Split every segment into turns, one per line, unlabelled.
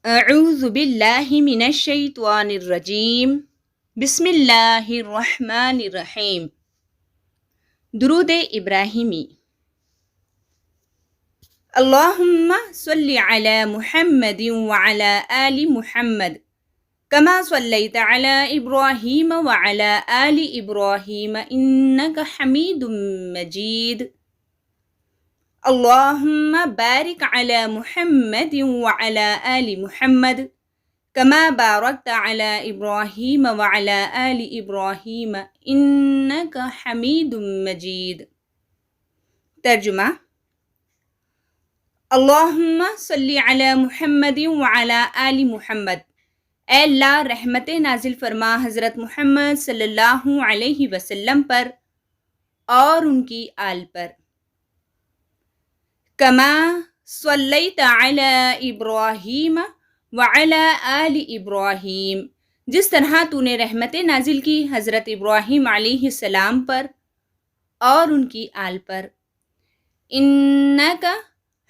اعوذ باللہ من الشیطان الرجیم بسم اللہ الرحمن الرحیم۔ درود ابراہیمی۔ اللہم صلی علی محمد وعلی آل محمد کما صلیت علی ابراہیم وعلی آل ابراہیم انک حمید مجید۔ اللہم بارک علی محمد وعلی آل محمد کما بارکت علی ابراہیم وعلی آل ابراہیم انک حمید مجید۔ ترجمہ: اللہم صلی علی محمد وعلی آل محمد، اے اللہ رحمت نازل فرما حضرت محمد صلی اللہ علیہ وسلم پر اور ان کی آل پر۔ کما صلیت علی ابراہیم وعلی آل ابراہیم، جس طرح تو نے رحمت نازل کی حضرت ابراہیم علیہ السلام پر اور ان کی آل پر۔ انک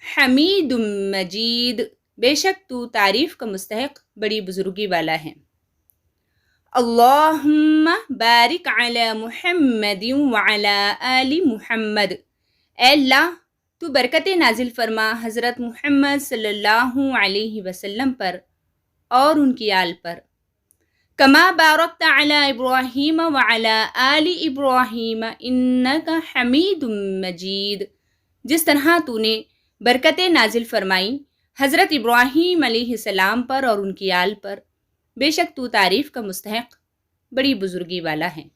حمید مجید، بے شک تو تعریف کا مستحق بڑی بزرگی والا ہے۔ اللہم بارک علی محمد وعلی آل محمد، اے اللہ تو برکت نازل فرما حضرت محمد صلی اللہ علیہ وسلم پر اور ان کی آل پر۔ کما بارکت علی ابراہیم وعلی آل ابراہیم انک حمید مجید، جس طرح تو نے برکت نازل فرمائی حضرت ابراہیم علیہ السلام پر اور ان کی آل پر، بے شک تو تعریف کا مستحق بڑی بزرگی والا ہے۔